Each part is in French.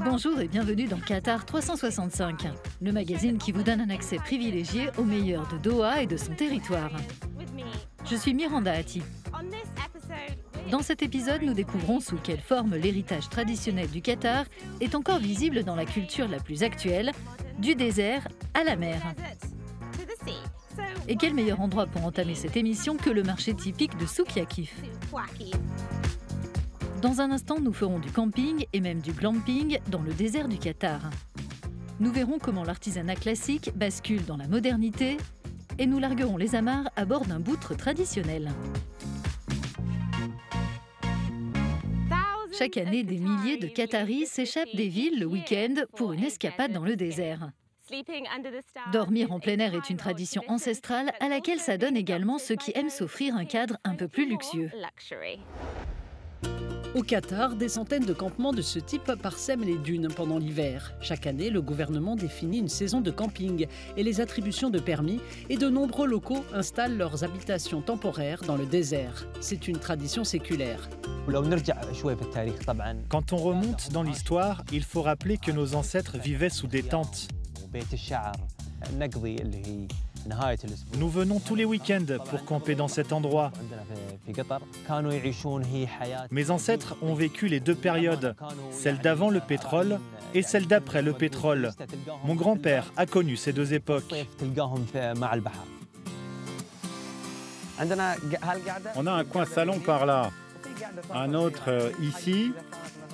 Bonjour et bienvenue dans Qatar 365, le magazine qui vous donne un accès privilégié au meilleur de Doha et de son territoire. Je suis Miranda Hatti. Dans cet épisode, nous découvrons sous quelle forme l'héritage traditionnel du Qatar est encore visible dans la culture la plus actuelle, du désert à la mer. Et quel meilleur endroit pour entamer cette émission que le marché typique de Souk Yaqif. Dans un instant, nous ferons du camping et même du glamping dans le désert du Qatar. Nous verrons comment l'artisanat classique bascule dans la modernité et nous larguerons les amarres à bord d'un boutre traditionnel. Chaque année, des milliers de Qataris s'échappent des villes le week-end pour une escapade dans le désert. Dormir en plein air est une tradition ancestrale à laquelle s'adonnent également ceux qui aiment s'offrir un cadre un peu plus luxueux. Au Qatar, des centaines de campements de ce type parsèment les dunes pendant l'hiver. Chaque année, le gouvernement définit une saison de camping et les attributions de permis, et de nombreux locaux installent leurs habitations temporaires dans le désert. C'est une tradition séculaire. Quand on remonte dans l'histoire, il faut rappeler que nos ancêtres vivaient sous des tentes. Nous venons tous les week-ends pour camper dans cet endroit. Mes ancêtres ont vécu les deux périodes, celle d'avant le pétrole et celle d'après le pétrole. Mon grand-père a connu ces deux époques. On a un coin salon par là, un autre ici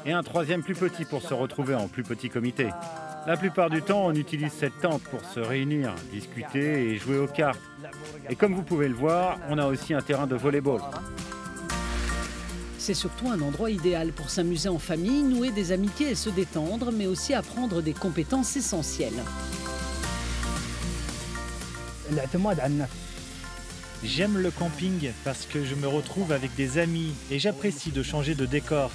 et un troisième plus petit pour se retrouver en plus petit comité. La plupart du temps, on utilise cette tente pour se réunir, discuter et jouer aux cartes. Et comme vous pouvez le voir, on a aussi un terrain de volley-ball. C'est surtout un endroit idéal pour s'amuser en famille, nouer des amitiés et se détendre, mais aussi apprendre des compétences essentielles. J'aime le camping parce que je me retrouve avec des amis et j'apprécie de changer de décor.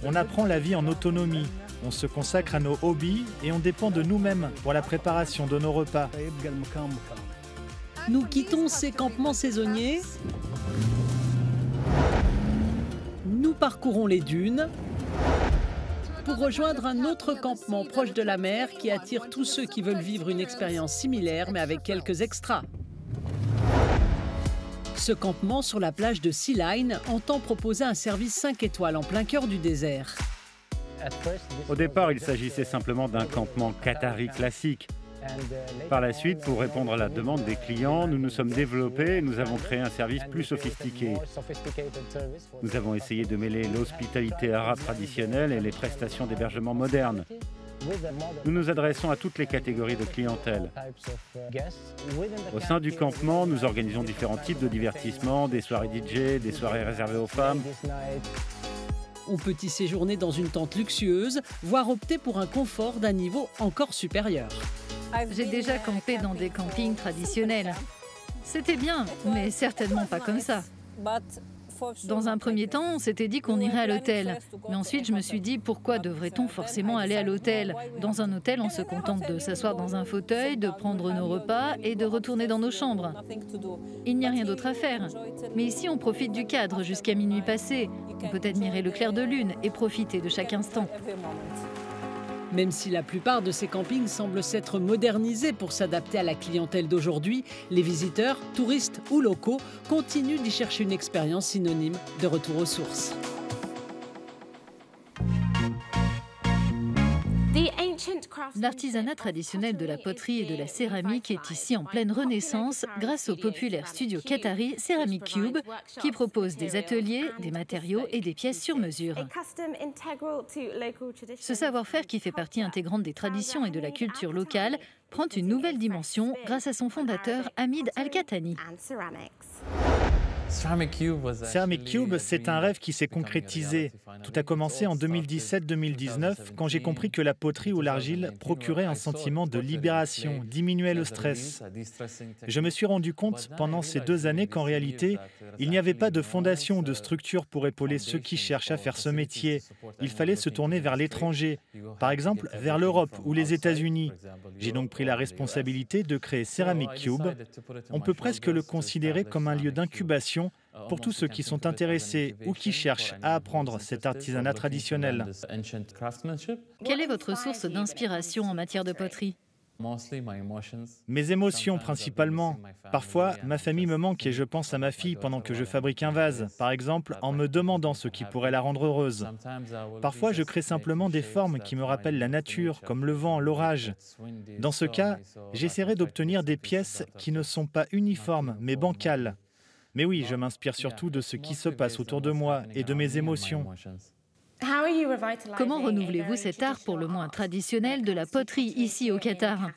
On apprend la vie en autonomie, on se consacre à nos hobbies et on dépend de nous-mêmes pour la préparation de nos repas. Nous quittons ces campements saisonniers. Nous parcourons les dunes pour rejoindre un autre campement proche de la mer qui attire tous ceux qui veulent vivre une expérience similaire mais avec quelques extras. Ce campement sur la plage de Sea Line entend proposer un service 5 étoiles en plein cœur du désert. Au départ, il s'agissait simplement d'un campement qatari classique. Par la suite, pour répondre à la demande des clients, nous nous sommes développés et nous avons créé un service plus sophistiqué. Nous avons essayé de mêler l'hospitalité arabe traditionnelle et les prestations d'hébergement modernes. Nous nous adressons à toutes les catégories de clientèle. Au sein du campement, nous organisons différents types de divertissements, des soirées DJ, des soirées réservées aux femmes. On peut y séjourner dans une tente luxueuse, voire opter pour un confort d'un niveau encore supérieur. J'ai déjà campé dans des campings traditionnels. C'était bien, mais certainement pas comme ça. Dans un premier temps, on s'était dit qu'on irait à l'hôtel. Mais ensuite, je me suis dit, pourquoi devrait-on forcément aller à l'hôtel? Dans un hôtel, on se contente de s'asseoir dans un fauteuil, de prendre nos repas et de retourner dans nos chambres. Il n'y a rien d'autre à faire. Mais ici, on profite du cadre jusqu'à minuit passé. On peut admirer le clair de lune et profiter de chaque instant. Même si la plupart de ces campings semblent s'être modernisés pour s'adapter à la clientèle d'aujourd'hui, les visiteurs, touristes ou locaux continuent d'y chercher une expérience synonyme de retour aux sources. L'artisanat traditionnel de la poterie et de la céramique est ici en pleine renaissance grâce au populaire studio qatari Ceramic Cube qui propose des ateliers, des matériaux et des pièces sur mesure. Ce savoir-faire qui fait partie intégrante des traditions et de la culture locale prend une nouvelle dimension grâce à son fondateur Hamid Al-Qahtani. Ceramic Cube, c'est un rêve qui s'est concrétisé. Tout a commencé en 2017-2019 quand j'ai compris que la poterie ou l'argile procurait un sentiment de libération, diminuait le stress. Je me suis rendu compte pendant ces 2 années qu'en réalité, il n'y avait pas de fondation ou de structure pour épauler ceux qui cherchent à faire ce métier. Il fallait se tourner vers l'étranger, par exemple vers l'Europe ou les États-Unis. J'ai donc pris la responsabilité de créer Ceramic Cube. On peut presque le considérer comme un lieu d'incubation pour tous ceux qui sont intéressés ou qui cherchent à apprendre cet artisanat traditionnel. Quelle est votre source d'inspiration en matière de poterie? Mes émotions principalement. Parfois, ma famille me manque et je pense à ma fille pendant que je fabrique un vase, par exemple en me demandant ce qui pourrait la rendre heureuse. Parfois, je crée simplement des formes qui me rappellent la nature, comme le vent, l'orage. Dans ce cas, j'essaierai d'obtenir des pièces qui ne sont pas uniformes, mais bancales. Mais oui, je m'inspire surtout de ce qui se passe autour de moi et de mes émotions. Comment renouvelez-vous cet art pour le moins traditionnel de la poterie ici au Qatar?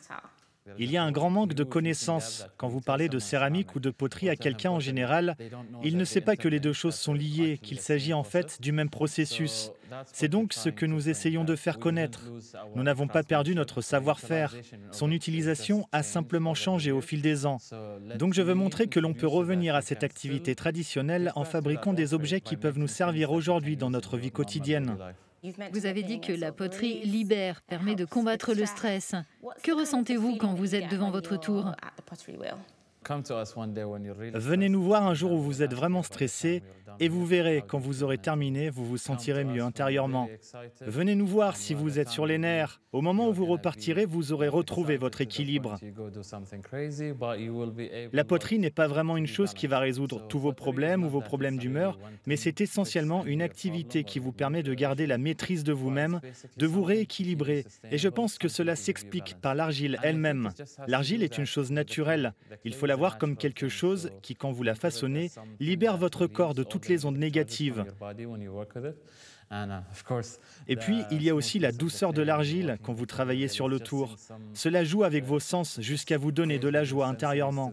Il y a un grand manque de connaissances. Quand vous parlez de céramique ou de poterie à quelqu'un en général, il ne sait pas que les deux choses sont liées, qu'il s'agit en fait du même processus. C'est donc ce que nous essayons de faire connaître. Nous n'avons pas perdu notre savoir-faire. Son utilisation a simplement changé au fil des ans. Donc je veux montrer que l'on peut revenir à cette activité traditionnelle en fabriquant des objets qui peuvent nous servir aujourd'hui dans notre vie quotidienne. Vous avez dit que la poterie libère, permet de combattre le stress. Que ressentez-vous quand vous êtes devant votre tour? Venez nous voir un jour où vous êtes vraiment stressé et vous verrez, quand vous aurez terminé, vous vous sentirez mieux intérieurement. Venez nous voir si vous êtes sur les nerfs. Au moment où vous repartirez, vous aurez retrouvé votre équilibre. La poterie n'est pas vraiment une chose qui va résoudre tous vos problèmes ou vos problèmes d'humeur, mais c'est essentiellement une activité qui vous permet de garder la maîtrise de vous-même, de vous rééquilibrer. Et je pense que cela s'explique par l'argile elle-même. L'argile est une chose naturelle. Il faut la voir comme quelque chose qui, quand vous la façonnez, libère votre corps de toutes les ondes négatives. Et puis, il y a aussi la douceur de l'argile quand vous travaillez sur le tour. Cela joue avec vos sens jusqu'à vous donner de la joie intérieurement.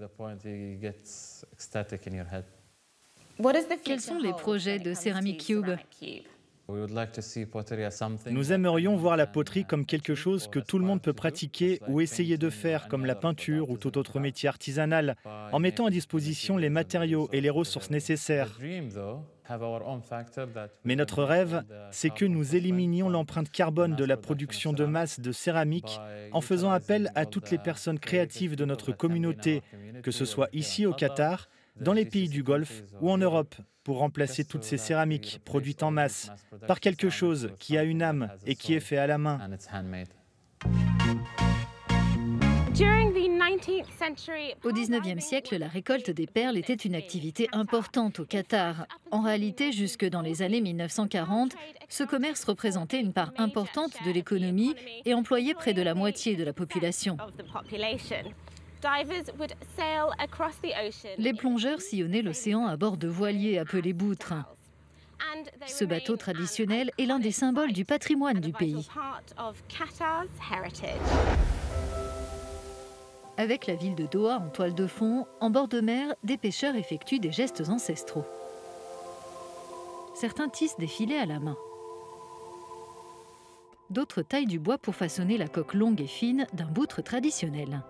Quels sont les projets de Ceramic Cube? Nous aimerions voir la poterie comme quelque chose que tout le monde peut pratiquer ou essayer de faire, comme la peinture ou tout autre métier artisanal, en mettant à disposition les matériaux et les ressources nécessaires. Mais notre rêve, c'est que nous éliminions l'empreinte carbone de la production de masse de céramique en faisant appel à toutes les personnes créatives de notre communauté, que ce soit ici au Qatar, dans les pays du Golfe ou en Europe, pour remplacer toutes ces céramiques produites en masse par quelque chose qui a une âme et qui est fait à la main. Au XIXe siècle, la récolte des perles était une activité importante au Qatar. En réalité, jusque dans les années 1940, ce commerce représentait une part importante de l'économie et employait près de la moitié de la population. Les plongeurs sillonnaient l'océan à bord de voiliers appelés boutres. Ce bateau traditionnel est l'un des symboles du patrimoine du pays. Avec la ville de Doha en toile de fond, en bord de mer, des pêcheurs effectuent des gestes ancestraux. Certains tissent des filets à la main. D'autres taillent du bois pour façonner la coque longue et fine d'un boutre traditionnel.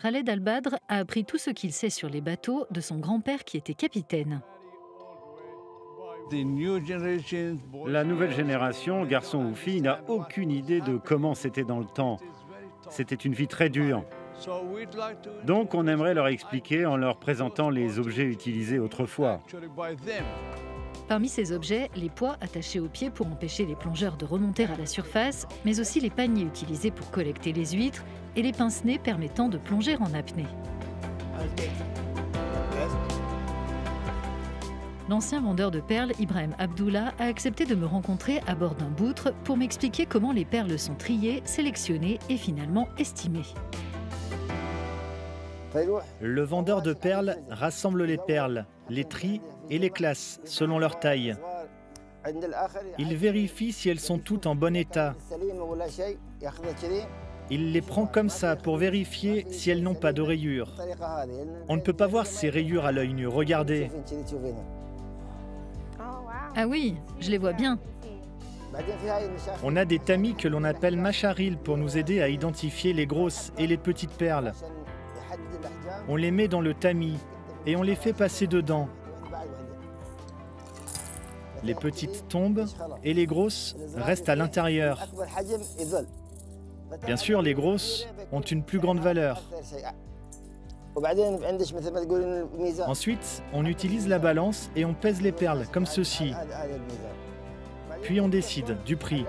Khaled Al-Badr a appris tout ce qu'il sait sur les bateaux de son grand-père qui était capitaine. La nouvelle génération, garçon ou fille, n'a aucune idée de comment c'était dans le temps. C'était une vie très dure. Donc on aimerait leur expliquer en leur présentant les objets utilisés autrefois. Parmi ces objets, les poids attachés aux pieds pour empêcher les plongeurs de remonter à la surface, mais aussi les paniers utilisés pour collecter les huîtres et les pince-nez permettant de plonger en apnée. L'ancien vendeur de perles, Ibrahim Abdullah, a accepté de me rencontrer à bord d'un boutre pour m'expliquer comment les perles sont triées, sélectionnées et finalement estimées. Le vendeur de perles rassemble les perles, les trie et les classe selon leur taille. Il vérifie si elles sont toutes en bon état. Il les prend comme ça pour vérifier si elles n'ont pas de rayures. On ne peut pas voir ces rayures à l'œil nu, regardez. Ah oui, je les vois bien. On a des tamis que l'on appelle macharil pour nous aider à identifier les grosses et les petites perles. On les met dans le tamis et on les fait passer dedans. Les petites tombent et les grosses restent à l'intérieur. Bien sûr, les grosses ont une plus grande valeur. Ensuite, on utilise la balance et on pèse les perles, comme ceci. Puis on décide du prix.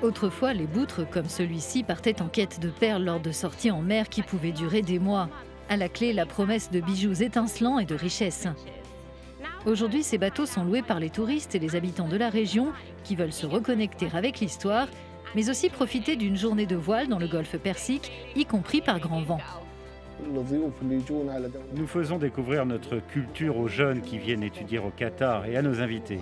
Autrefois, les boutres, comme celui-ci, partaient en quête de perles lors de sorties en mer qui pouvaient durer des mois. À la clé, la promesse de bijoux étincelants et de richesses. Aujourd'hui, ces bateaux sont loués par les touristes et les habitants de la région qui veulent se reconnecter avec l'histoire, mais aussi profiter d'une journée de voile dans le golfe Persique, y compris par grand vent. Nous faisons découvrir notre culture aux jeunes qui viennent étudier au Qatar et à nos invités.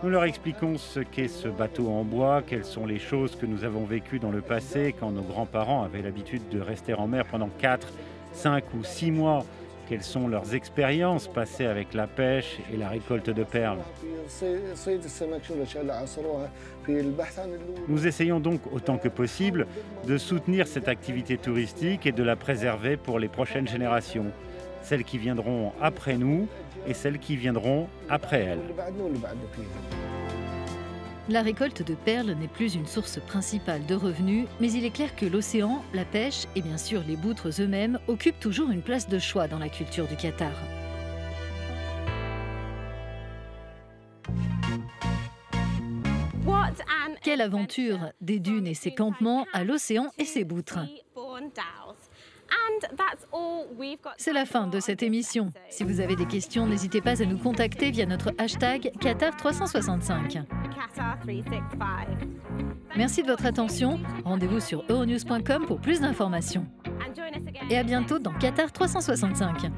Nous leur expliquons ce qu'est ce bateau en bois, quelles sont les choses que nous avons vécues dans le passé quand nos grands-parents avaient l'habitude de rester en mer pendant 4, 5 ou 6 mois. Quelles sont leurs expériences passées avec la pêche et la récolte de perles. Nous essayons donc autant que possible de soutenir cette activité touristique et de la préserver pour les prochaines générations, celles qui viendront après nous et celles qui viendront après elles. La récolte de perles n'est plus une source principale de revenus, mais il est clair que l'océan, la pêche et bien sûr les boutres eux-mêmes occupent toujours une place de choix dans la culture du Qatar. Quelle aventure! Des dunes et ses campements à l'océan et ses boutres. C'est la fin de cette émission. Si vous avez des questions, n'hésitez pas à nous contacter via notre hashtag Qatar365. Merci de votre attention. Rendez-vous sur euronews.com pour plus d'informations. Et à bientôt dans Qatar 365.